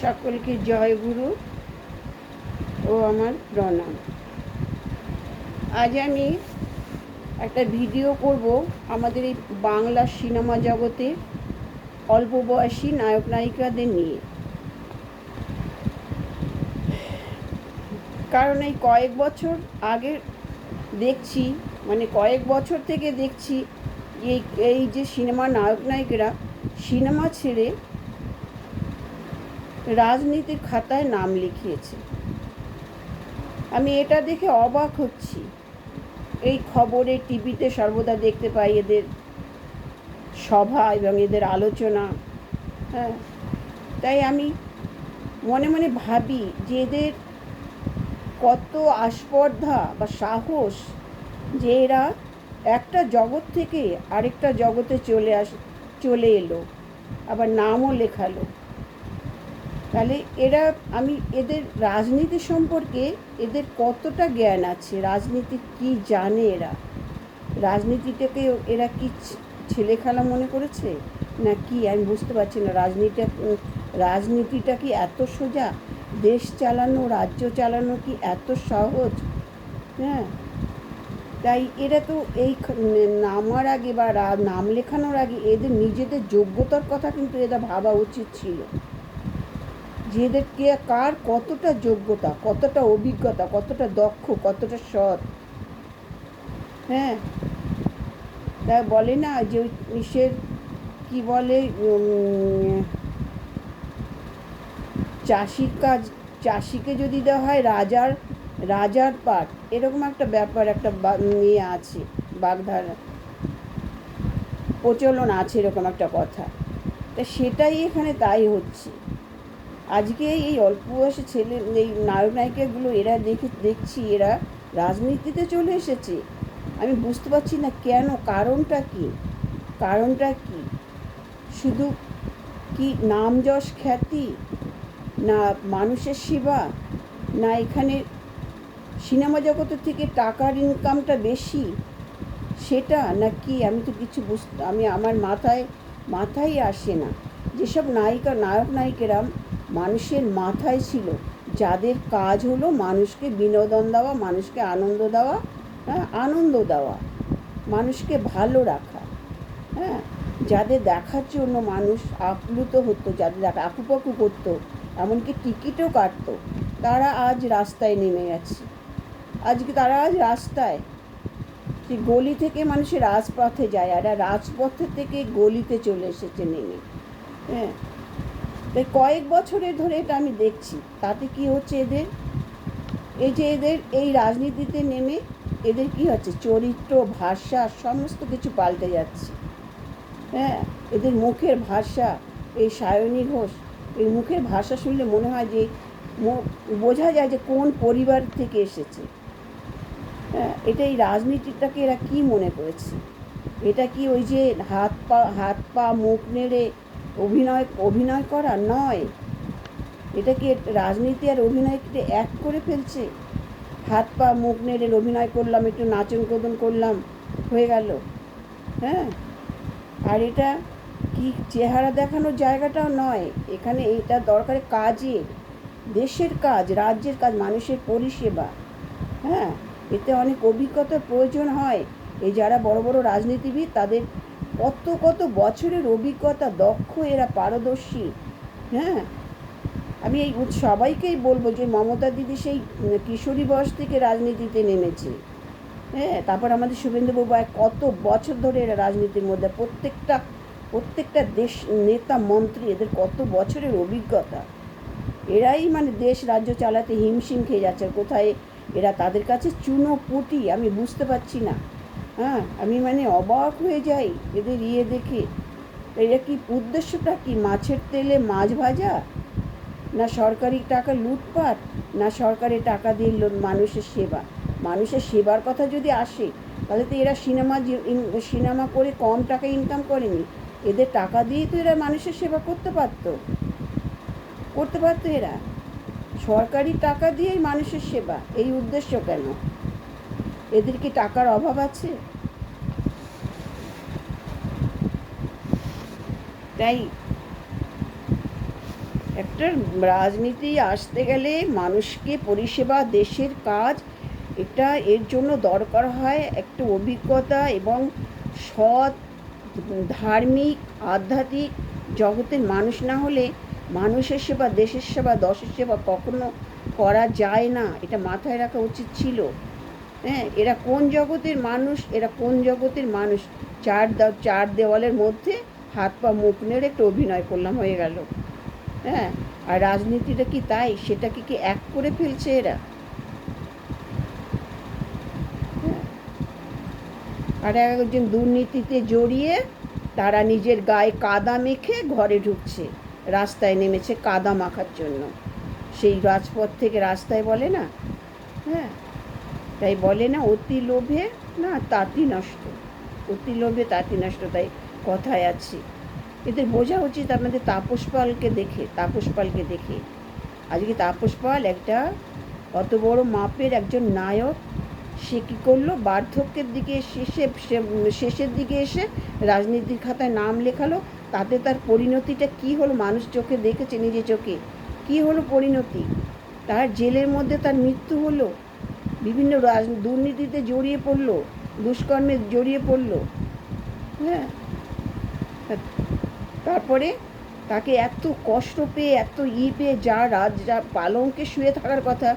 সকলকে জয় গুরু ও আমার প্রণাম। আজ আমি একটা ভিডিও করব আমাদের এই বাংলা সিনেমা জগতে অল্প বয়সী নায়ক নায়িকাদের নিয়ে। কারণ এই কয়েক বছর আগে দেখছি, মানে কয়েক বছর থেকে দেখছি এই এই যে সিনেমা নায়ক নায়িকারা সিনেমা ছেড়ে রাজনীতির খাতায় নাম লিখিয়েছে। আমি এটা দেখে অবাক হচ্ছি। এই খবরে টিভিতে সর্বদা দেখতে পাই এদের সভা এবং এদের আলোচনা। হ্যাঁ, তাই আমি মনে মনে ভাবি যে এদের কত আস্পর্ধা বা সাহস যে এরা একটা জগৎ থেকে আরেকটা জগতে চলে এলো, আবার নামও লেখালো। তাহলে এরা আমি এদের রাজনীতি সম্পর্কে এদের কতটা জ্ঞান আছে, রাজনীতি কি জানে এরা, রাজনীতিটাকে এরা কি ছেলে খেলা মনে করেছে না কি আমি বুঝতে পারছি না। রাজনীতিটা কি এত সোজা? দেশ চালানো, রাজ্য চালানো কি এত সহজ? হ্যাঁ, তাই এরা তো এই নামার আগে বা নাম লেখানোর আগে এদের নিজেদের যোগ্যতার কথা কিন্তু এরা ভাবা উচিত ছিল, যে এদের কে কার কতটা যোগ্যতা, কতটা অভিজ্ঞতা, কতটা দক্ষ, কতটা সৎ। হ্যাঁ, তা বলে না যে ইসের কি বলে, চাষির কাজ চাষিকে যদি দেওয়া হয় রাজার পাট, এরকম একটা ব্যাপার একটা নিয়ে আছে, বাগধারা প্রচলন আছে, এরকম একটা কথা। তা সেটাই এখানে তাই হচ্ছে। আজকে এই অল্প বয়সী ছেলে, এই নায়ক নায়িকাগুলো এরা দেখছি এরা রাজনীতিতে চলে এসেছে। আমি বুঝতে পারছি না কেন, কারণটা কি? শুধু কি নাম যশ খ্যাতি, না মানুষের সেবা, না এখানে সিনেমা জগতের থেকে টাকার ইনকামটা বেশি সেটা, না কি? আমি তো কিছু আমার মাথায় আসে না। যেসব নায়ক নায়িকেরা মানুষের মাথায় ছিল, যাদের কাজ হলো মানুষকে বিনোদন দেওয়া, মানুষকে আনন্দ দেওয়া, মানুষকে ভালো রাখা। হ্যাঁ, যাদের দেখার জন্য মানুষ আপ্লুত হতো, যাদের আকুপাকু করতো, এমনকি টিকিটও কাটতো, তারা আজ রাস্তায় নেমে গেছে। তারা আজ রাস্তায়, যে গলি থেকে মানুষের রাজপথে যায়, আর রাজপথের থেকে গলিতে চলে এসেছে নেমে। হ্যাঁ, তাই কয়েক বছরের ধরে এটা আমি দেখছি। তাতে কি হচ্ছে, এদের এই রাজনীতিতে নেমে এদের কি হচ্ছে, চরিত্র, ভাষা সমস্ত কিছু পাল্টে যাচ্ছে। হ্যাঁ, এদের মুখের ভাষা, এই সায়নী ঘোষ, এই মুখের ভাষা শুনলে মনে হয় যে বোঝা যায় যে কোন পরিবার থেকে এসেছে। হ্যাঁ, এটা এই রাজনীতিটাকে এরা কি মনে করেছে? এটা কি ওই যে হাত পা মুখ নেড়ে অভিনয় করা নয়? এটা কি রাজনীতি আর অভিনয়কে এক করে ফেলছে? হাত পা মুখ নেড়ে অভিনয় করলাম, একটু নাচন কোদন করলাম, হয়ে গেল। হ্যাঁ, আর এটা কি চেহারা দেখানোর জায়গাটাও নয়। এখানে এটা দরকারে কাজের, দেশের কাজ, রাজ্যের কাজ, মানুষের পরিষেবা। হ্যাঁ, এতে অনেক অভিজ্ঞতার প্রয়োজন হয়। এই যারা বড় বড় রাজনীতিবিদ, তাদের কত বছরের অভিজ্ঞতা, দক্ষ, এরা পারদর্শী। হ্যাঁ, আমি এই সবাইকেই বলবো যে মমতা দিদি সেই কিশোরী বয়স থেকে রাজনীতিতে নেমেছে। হ্যাঁ, তারপর আমাদের শুভেন্দুবাবু কত বছর ধরে এরা রাজনীতির মধ্যে, প্রত্যেকটা দেশ নেতা মন্ত্রী, এদের কত বছরের অভিজ্ঞতা। এরাই মানে দেশ রাজ্য চালাতে হিমশিম খেয়ে যাচ্ছে। কোথায় এরা, তাদের কাছে চুনোপুটি, আমি বুঝতে পারছি না। হ্যাঁ, আমি মানে অবাক হয়ে যাই এদের দেখে। এরা কি উদ্দেশ্যটা কি? মাছের তেলে মাছ ভাজা, না সরকারি টাকা লুটপাট, না সরকারি টাকা দিয়ে মানুষের সেবা? মানুষের সেবার কথা যদি আসে, তাহলে তো এরা সিনেমা করে কম টাকা ইনকাম করেনি। এদের টাকা দিয়েই তো এরা মানুষের সেবা করতে পারতো। এরা সরকারি টাকা দিয়েই মানুষের সেবা, এই উদ্দেশ্য কেন? এদের কি টাকার অভাব আছে? তাই একটা রাজনীতি আসতে গেলে মানুষকে পরিষেবা, দেশের কাজ, এটা এর জন্য দরকার হয় একটা অভিজ্ঞতা এবং সৎ, ধার্মিক, আধ্যাত্মিক জগতের মানুষ না হলে মানুষের সেবা, দেশের সেবা, দশের সেবা কখনো করা যায় না। এটা মাথায় রাখা উচিত ছিল। হ্যাঁ, এরা কোন জগতের মানুষ, এরা কোন জগতের মানুষ? চার দেওয়ালের মধ্যে হাত পা মুখ নেড়ে একটু অভিনয় করলাম, হয়ে গেল। হ্যাঁ, আর রাজনীতিটা কি তাই? সেটাকে কি এক করে ফেলছে এরা? হ্যাঁ, আর একজন দুর্নীতিতে জড়িয়ে তারা নিজের গায়ে কাদা মেখে ঘরে ঢুকছে, রাস্তায় নেমেছে কাদা মাখার জন্য। সেই রাজপথ থেকে রাস্তায় বলে না, হ্যাঁ, তাই বলে না, অতি লোভে না তাঁতি নষ্ট, অতি লোভে তাঁতি নষ্ট, তাই কথায় আছে। এদের বোঝা উচিত আমাদের তাপস পালকে দেখে। আজকে তাপস পাল একটা অত বড় মাপের একজন নায়ক, সে কী করলো? বার্ধক্যের দিকে শেষের দিকে এসে রাজনীতির খাতায় নাম লেখালো। তাতে তার পরিণতিটা কী হলো? মানুষ চোখে দেখেছে, নিজে চোখে কী হলো পরিণতি। তার জেলের মধ্যে তার মৃত্যু হলো, বিভিন্ন দুর্নীতিতে জড়িয়ে পড়লো, দুষ্কর্মে জড়িয়ে পড়লো। হ্যাঁ, তারপরে তাকে এত কষ্ট পেয়ে, এত পেয়ে, যা পালঙ্কে শুয়ে থাকার কথা,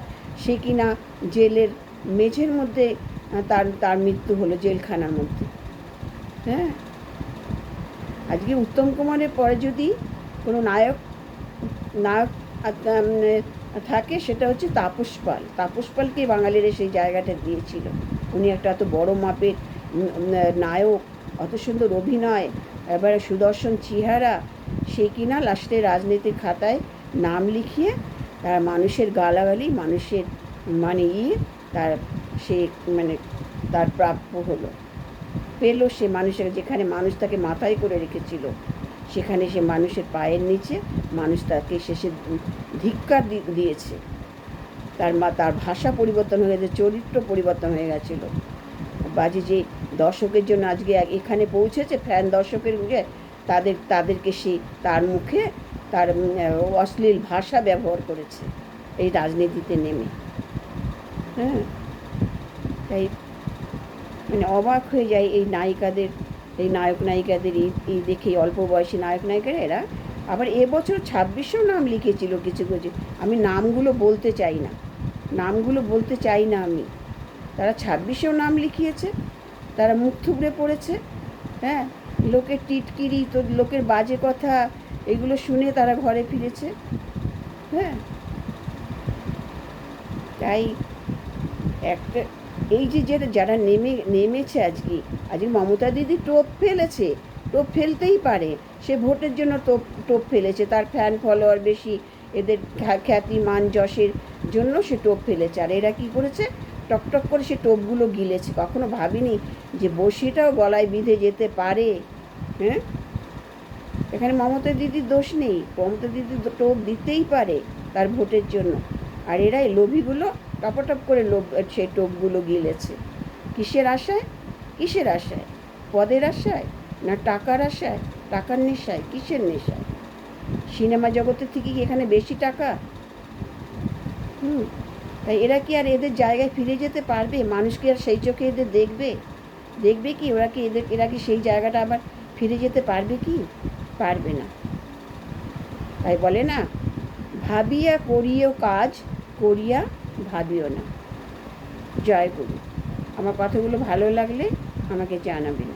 সে কিনা জেলের মেঝের মধ্যে তার মৃত্যু হলো, জেলখানার মধ্যে। হ্যাঁ, আজকে উত্তম কুমারের পরে যদি কোনো নায়ক থাকে, সেটা হচ্ছে তাপস পাল। তাপস পালকে বাঙালিরা সেই জায়গাটা দিয়েছিল। উনি একটা এত বড় মাপের নায়ক, অত সুন্দর অভিনয়, এবারে সুদর্শন চেহারা, সে কিনা লাস্টে রাজনীতির খাতায় নাম লিখিয়ে তার মানুষের গালাগালি, মানুষের তার সে তার প্রাপ্য হলো, পেলো সে মানুষের, যেখানে মানুষ তাকে মাথায় করে রেখেছিল, সেখানে সে মানুষের পায়ের নিচে মানুষ তাকে শেষে ধিক্কার দিয়েছে। তার ভাষা পরিবর্তন হয়ে গেছে, চরিত্র পরিবর্তন হয়ে গেছিলো। বাজে যে দর্শকের জন্য আজকে এখানে পৌঁছেছে, ফ্যান দর্শকের তাদেরকে সে তার মুখে তার অশ্লীল ভাষা ব্যবহার করেছে এই রাজনীতিতে নেমে। হ্যাঁ, তাই অবাক হয়ে যায় এই নায়িকাদের, এই নায়ক নায়িকাদের এই দেখে, অল্প বয়সী নায়ক নায়িকারা। এরা আবার এবছর 26-এও নাম লিখেছিল কিছু কিছু, আমি নামগুলো বলতে চাই না আমি। তারা 26-এও নাম লিখিয়েছে, তারা মুখ থুবড়ে পড়েছে। হ্যাঁ, লোকের টিটকিরি, তো লোকের বাজে কথা, এগুলো শুনে তারা ঘরে ফিরেছে। হ্যাঁ, তাই একটা এই যে যারা নেমেছে আজকে মমতা দিদি টোপ ফেলতেই পারে, সে ভোটের জন্য টোপ ফেলেছে, তার ফ্যান ফলোয়ার বেশি, এদের খ্যাতি মান যশের জন্য সে টোপ ফেলেছে। আর এরা কী করেছে? টকটক করে সে টোপগুলো গিলেছে। কখনো ভাবিনি যে বসিটাও গলায় বিঁধে যেতে পারে। হ্যাঁ, এখানে মমতা দিদির দোষ নেই, মমতা দিদি টোপ দিতেই পারে তার ভোটের জন্য। আর এরাই লোভীগুলো টপটপ করে সেই টোপগুলো গিলেছে। কিসের আশায়? পদের আশায়, না টাকার আশায়, টাকার নেশায়? কিসের নেশায়? সিনেমা জগতের থেকে কি এখানে বেশি টাকা? তাই এরা কি আর এদের জায়গায় ফিরে যেতে পারবে? মানুষ কি আর সেই চোখে এদের দেখবে কি? এরা কি সেই জায়গাটা আবার ফিরে যেতে পারবে কি? পারবে না। তাই বলে না, ভাবিয়া করিও কাজ, করিয়া ভাবিও না। জয় গুরু। আমার কথাগুলো ভালো লাগলে আমাকে জানাবেন।